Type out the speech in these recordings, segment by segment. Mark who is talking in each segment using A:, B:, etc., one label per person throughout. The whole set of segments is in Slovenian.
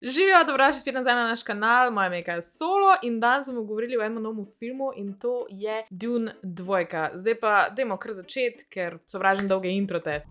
A: Živijo, dobrodošli spet nazaj na naš kanal, moje ime je Solo in danes bomo govorili o enem novem filmu in to je Dune 2. Zdaj pa dajmo kar začeti, ker sovražim dolge introte.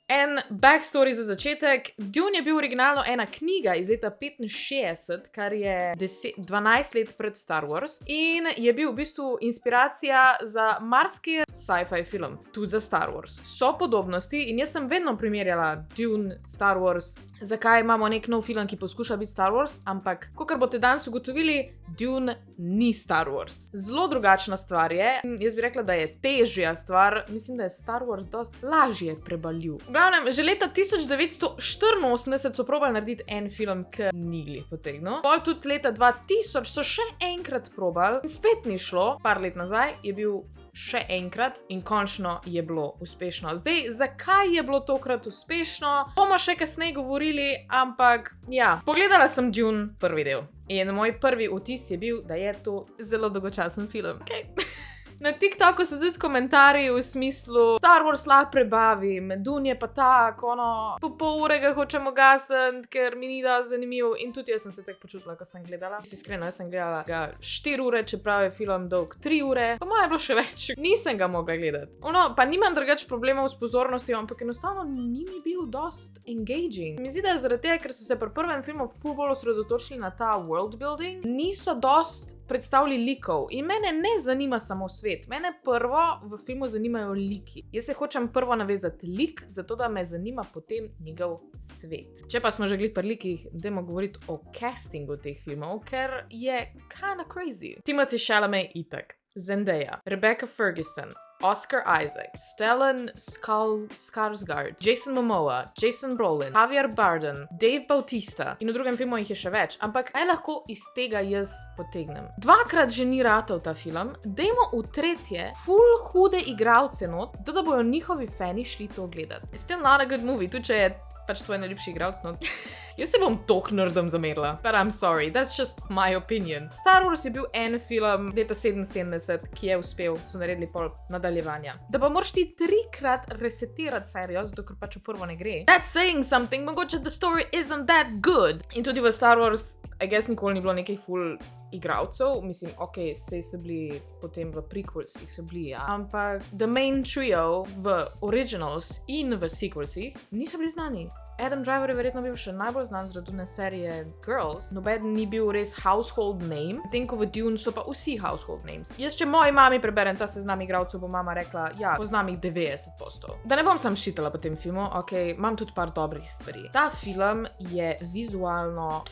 A: En backstory za začetek. Dune je bil originalno ena knjiga iz leta 65, kar je 12 let pred Star Wars, in je bil v bistvu inspiracija za marsikateri sci-fi film, tudi za Star Wars. So podobnosti in jaz sem vedno primerjala Dune, Star Wars, zakaj imamo nek nov film, ki poskuša biti Star Wars, ampak, kakor boste danes ugotovili, Dune ni Star Wars. Zelo drugačna stvar je, jaz bi rekla, da je težja stvar, mislim, da je Star Wars dost lažje prebaljiv. V glavnem, že leta 1984 so probali narediti en film, ki ni glih potegnil. Pol tudi leta 2000 so še enkrat probali in spet ni šlo, par let nazaj je bil še enkrat in končno je bilo uspešno. Zdaj, zakaj je bilo tokrat uspešno? Bomo še kasneje govorili, ampak ja, pogledala sem Dune prvi del in moj prvi vtis je bil, da je to zelo dolgočasen film. Okay. Na TikToku so tudi komentarji v smislu Star Wars lahko prebavim, Dune je pa tako, po pol ure ga hočemo gasiti, ker mi ni da zanimiv in tudi jaz sem se tako počutila, ko sem gledala. Iskreno, jaz sem gledala ga 4 ure, čeprav je film dolg 3 ure, pa moje je bilo še več. Nisem ga mogla gledati. Pa nimam drugač problemov s pozornostjo, ampak enostavno ni mi bil dost engaging. Mi zdi, da je zaradi tega, ker so se pri prvem filmu ful bolj osredotočili na ta world building, niso dost predstavili likov in mene ne zanima samo svet. Mene prvo v filmu zanimajo liki. Jaz se hočem prvo navezati lik, zato da me zanima potem njegov svet. Če pa smo že glih pri likih, dajmo govoriti o castingu teh filmov, ker je kinda crazy. Timothée Chalamet itak, Zendaya, Rebecca Ferguson, Oscar Isaac, Stellan Skarsgård, Jason Momoa, Jason Brolin, Javier Bardem, Dave Bautista in v drugem filmu jih je še več, ampak kaj lahko iz tega jaz potegnem? Dvakrat že ni ratal ta film, dajmo v tretje ful hude igralce not, zato da bojo njihovi fani šli to gledati. It's still not a good movie, tudi če je pač tvoj najljubši igralec not. Jaz se bom tok nerdom zamerila, but I'm sorry, that's just my opinion. Star Wars je bil en film leta 77, ki je uspel, so naredili pol nadaljevanja. Da pa moraš ti 3-krat resetirati serijo, zato ker pač v prvo ne gre. That's saying something, mogoče the story isn't that good. In tudi v Star Wars, I guess nikoli ni bilo nekaj ful igralcev, mislim, okej, sej so bili potem v prequelsih so bili, ja. Ampak the main trio v originals in v sequelsih niso bili znani. Adam Driver je verjetno bil še najbolj znan zaradi one serije Girls. Nobeden ni bil res household name, medtem ko v Dune so pa vsi household names. Jaz, če moji mami preberem ta seznam igralcev, bo mama rekla, ja, poznam jih 90%. Da ne bom sam ščitala po tem filmu, okej, imam tudi par dobrih stvari. Ta film je vizualno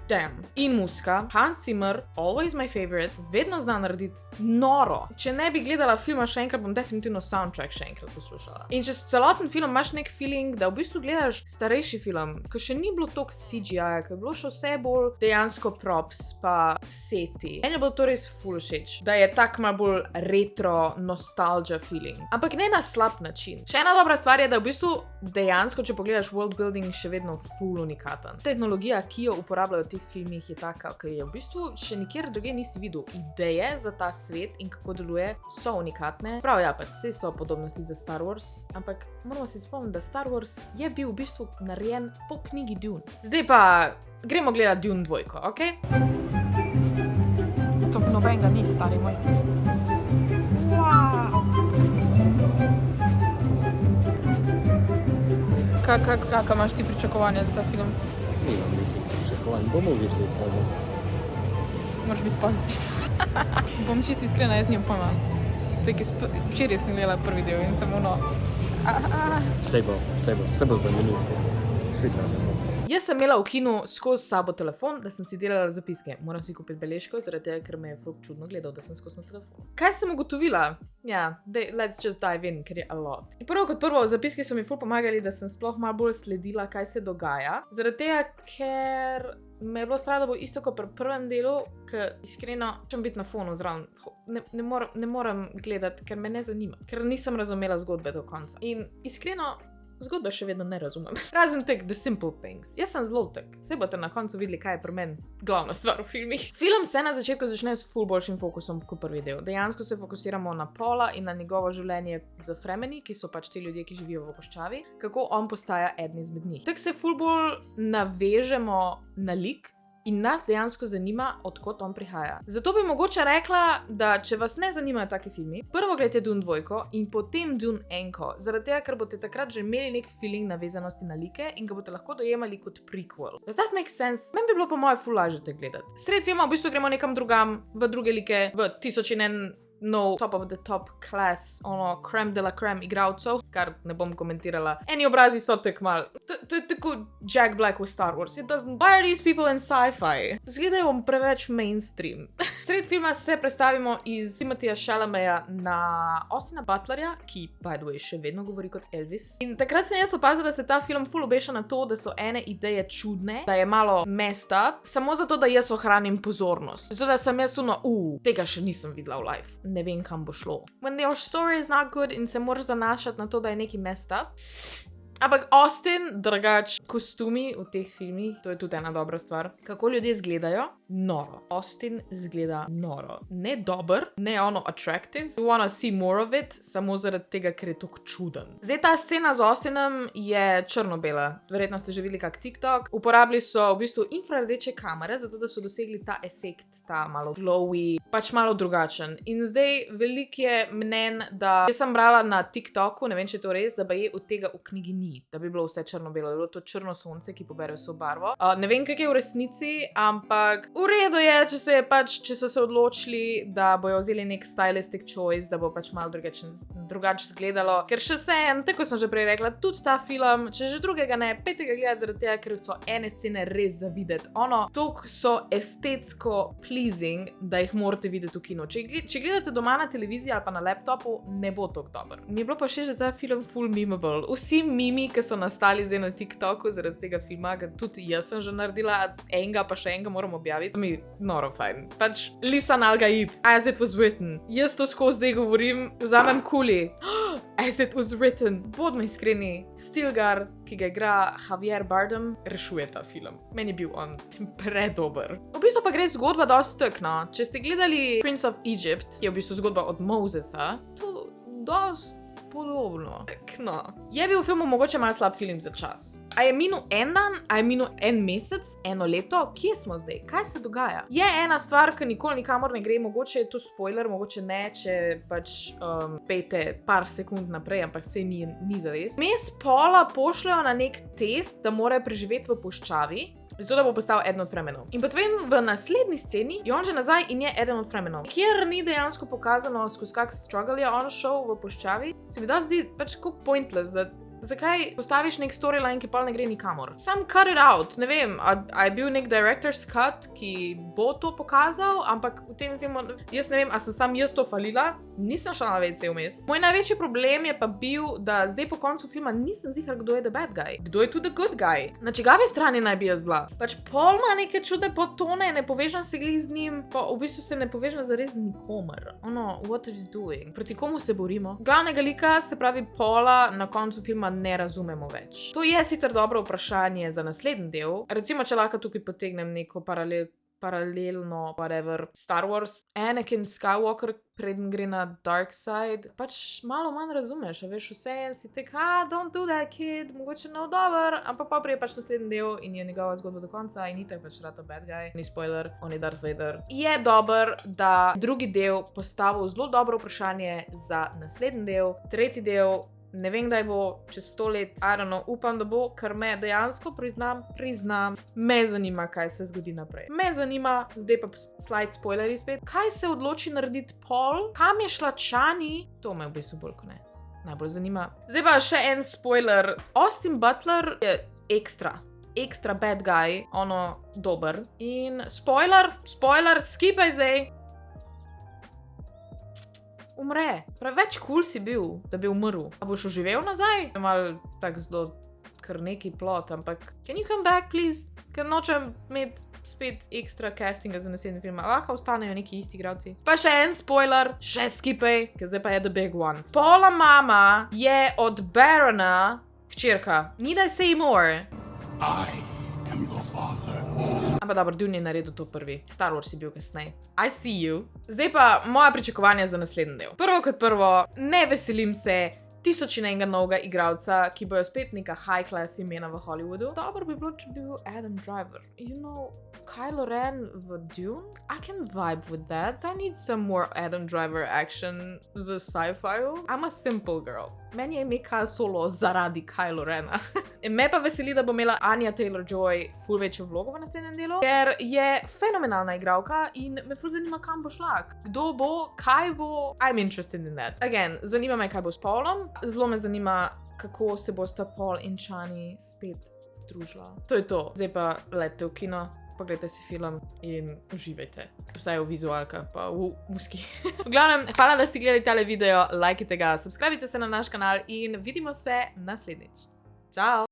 A: damn. In muska, Hans Zimmer, always my favorite, vedno zna narediti noro. Če ne bi gledala filma še enkrat, bom definitivno soundtrack še enkrat poslušala. In čez celoten film imaš nek feeling, da v bistvu gledaš starejši film, ko še ni bilo toliko CGI-ja, ko je bilo še vse bolj dejansko props pa seti. Meni je bilo to res ful všeč, da je tak malo bolj retro nostalgia feeling. Ampak ne na slab način. Še ena dobra stvar je, da v bistvu dejansko, če pogledaš world building, še vedno ful unikaten. Tehnologija, ki jo uporabljajo v teh filmih, je taka, ki je v bistvu še nikjer drugje nisi videl. Ideje za ta svet in kako deluje so unikatne. Prav ja, pač vse so podobnosti za Star Wars, ampak moramo se spomniti, da Star Wars je bil v bistvu narejen po knjigi Dune. Zdaj pa gremo gledati Dune 2, okej?
B: To v nobenega ni, stari moj. Wow. Kaka imaš ti pričakovanja za ta film?
C: Nimam nekaj pričakovanj, bomo videli, kaj bo.
B: Moraš biti pozitiv. Bom čisto iskrena, jaz nimam pojma. Včeraj sem gledala prvi del in sem
C: Vse bo zanimivo. Svidno.
A: Jaz sem imela v kinu skozi sabo telefon, da sem si delala zapiske. Moram si kupiti beležko, zaradi tega, ker me je folk čudno gledal, da sem skozi na telefon. Kaj sem ugotovila? Ja, let's just dive in, ker je a lot. In prvo kot prvo, zapiski so mi ful pomagali, da sem sploh malo bolj sledila, kaj se dogaja. Zaradi tega, ker me je bilo strah, da bo isto kot pri prvem delu, ker iskreno, čem biti na fonu zraven. Ne morem gledati, ker me ne zanima. Ker nisem razumela zgodbe do konca. In iskreno, zgodbe še vedno ne razumem. Razen teh The Simple Things. Jaz sem zelo tak. Saj boste na koncu videli, kaj je pri meni glavna stvar v filmih. Film se na začetku začne s ful boljšim fokusom kot prvi del. Dejansko se fokusiramo na Paula in na njegovo življenje z Fremeni, ki so pač ti ljudje, ki živijo v puščavi, kako on postaja eden izmed njih. Tako se ful bolj navežemo na lik in nas dejansko zanima, odkot on prihaja. Zato bi mogoče rekla, da če vas ne zanimajo taki filmi, prvo gledajte Dune 2 in potem Dune 1, zaradi tega, ker boste takrat že imeli nek feeling navezanosti na like in ga boste lahko dojemali kot prequel. Does that make sense? Meni bi bilo po moje ful lažje te gledati. Sred filma v bistvu gremo nekam drugam, v druge like, v 1001 top of the top class, creme de la creme igralcev, kar ne bom komentirala. Eni obrazi so tako mal. To je tako Jack Black v Star Wars. Why are these people in sci-fi? Zgledajo preveč mainstream. Sred filma se predstavimo iz Timotheja Chalametja na Austina Butlerja, ki, by the way, še vedno govori kot Elvis. In takrat sem jaz opazila, da se ta film ful obeša na to, da so ene ideje čudne, da je malo messed up, samo zato, da jaz ohranim pozornost. Zato, da sem jaz tega še nisem videla v life. Ne vem, kam bo šlo. When your story is not good in se moraš zanašati na to, da je nekaj messed up. Ampak Austin, drugač, kostumi v teh filmih, to je tudi ena dobra stvar. Kako ljudje izgledajo? Noro. Austin izgleda noro. Ne dober, ne attractive. You wanna see more of it, samo zaradi tega, ker je tako čuden. Zdaj ta scena z Austinem je črno-bela. Verjetno ste že videli kak TikTok. Uporabili so v bistvu infrardeče kamere, zato da so dosegli ta efekt, ta malo glowy, pač malo drugačen. In zdaj veliko je mnen, da jaz sem brala na TikToku, ne vem, če je to res, da je od tega v knjigi ni. Da bi bilo vse črno-belo, da bi bilo to črno sonce, ki pobere vso barvo. Ne vem, kak je v resnici, ampak v redu je, če so se odločili, da bojo vzeli nek stylistic choice, da bo pač malo drugače izgledalo. Ker še vseeno, tako sem že prej rekla, tudi ta film, če že drugega ne, petega gledati zaradi tega, ker so ene scene res za videti. Toliko so estetsko pleasing, da jih morate videti v kinu. Če gledate doma na televiziji ali pa na laptopu, ne bo toliko dober. Mi je bilo pa še, da ta film full memeable. Vsi mimi, ki so nastali zdaj na TikToku zaradi tega filma, tudi jaz sem že naredila enega, pa še enega moram objaviti. To mi je noro fajn. Pač Lisan Al-Gaib, as it was written. Jaz to skozi zdaj govorim, vzamem kuli. As it was written. Bodimo iskreni, Stilgar, ki ga igra Javier Bardem, rešuje ta film. Meni je bil on predober. V bistvu pa gre zgodba dosti tekno. Če ste gledali Prince of Egypt, je v bistvu zgodba od Mosesa, to dosti podobno. No. Je bil v filmu mogoče malo slab film za čas. A je minul en dan, a je minul en mesec, eno leto? Kje smo zdaj? Kaj se dogaja? Je ena stvar, ki nikoli nikamor ne gre, mogoče je to spoiler, mogoče ne, če pač pejte par sekund naprej, ampak sej ni zares. Mes Paula pošljajo na nek test, da mora preživeti v puščavi, zato da bo postal eden od Fremenov. In potem v naslednji sceni je on že nazaj in je eden od Fremenov. Kjer ni dejansko pokazano, skozi kak struggle je on šel v puščavi, se mi da zdi pač kako pointless, da zakaj postaviš nek storyline, ki pa ne gre nikamor? Sam cut it out, ne vem, a je bil nek director's cut, ki bo to pokazal, ampak v tem filmu, jaz ne vem, a sem sam jaz to falila, nisem šla na WC vmes. Moj največji problem je pa bil, da zdaj po koncu filma nisem ziher, kdo je the bad guy. Kdo je tu the good guy? Na čigavi strani naj bi jaz bila? Pač Paul ima neke čudne podtone, ne povežem se glih z njim, pa v bistvu se ne povežem zares z nikomer. What are you doing? Proti komu se borimo? Glavnega lika, se pravi Paula, na koncu filma ne razumemo več. To je sicer dobro vprašanje za naslednji del. Recimo, če lahko tukaj potegnem neko paralelno, whatever, Star Wars. Anakin Skywalker, preden gre na dark side, pač malo manj razumeš, a veš, vse si tek, don't do that, kid, mogoče ne dober, ampak pa prije pač naslednji del in je njegova zgodba do konca in itak pač rata bad guy, ni spoiler, on je Darth Vader. Je dober, da drugi del postavil zelo dobro vprašanje za naslednji del, tretji del, ne vem, kdaj bo, čez 100 let, upam, da bo, ker me dejansko priznam, me zanima, kaj se zgodi naprej. Me zanima, zdaj pa slide spoilerji spet, kaj se odloči narediti Paul, kam je šla Chani, to me v bistvu bolj kot ne najbolj zanima. Zdaj pa še en spoiler, Austin Butler je ekstra bad guy, dober. In spoiler, skipaj zdaj. Umre. Preveč cool si bil, da bi umrl. A boš oživel nazaj? Je malo tak zelo kar neki plot, ampak can you come back, please? Ker nočem imeti spet ekstra castinga za naslednji film. Lahko ostanejo neki isti igralci. Pa še en spoiler, še skipaj, ker zdaj pa je the big one. Paula mama je od Barona Hčerka, need I say more?
D: I am your father.
A: Ampak dobro, Dune je naredil to prvi. Star Wars je bil kasneje. I see you. Zdaj pa moja pričakovanja za naslednji del. Prvo kot prvo, ne veselim se tisoč in enega novega igralca, ki bojo spet neka high-class imena v Hollywoodu. Dobro bi bilo, če bi bil Adam Driver. You know, Kylo Ren v Dune? I can vibe with that. I need some more Adam Driver action v sci-fiu. I'm a simple girl. Meni je ime Kyle Solo zaradi Kylo Rena. Me pa veseli, da bo imela Anya Taylor-Joy ful večjo vlogo v naslednjem delu, ker je fenomenalna igralka in me ful zanima, kam bo šla. Kdo bo, kaj bo. I'm interested in that. Again, zanima me, kaj bo s Paulom. Zelo me zanima, kako se bosta Paul in Chani spet združila. To je to. Zdaj pa letite v kino. Poglejte si film in uživajte. Vsaj v vizualkah, pa v muski. V glavnem, hvala, da ste gledali tale video, lajkite ga, subscribite se na naš kanal in vidimo se naslednjič. Ciao!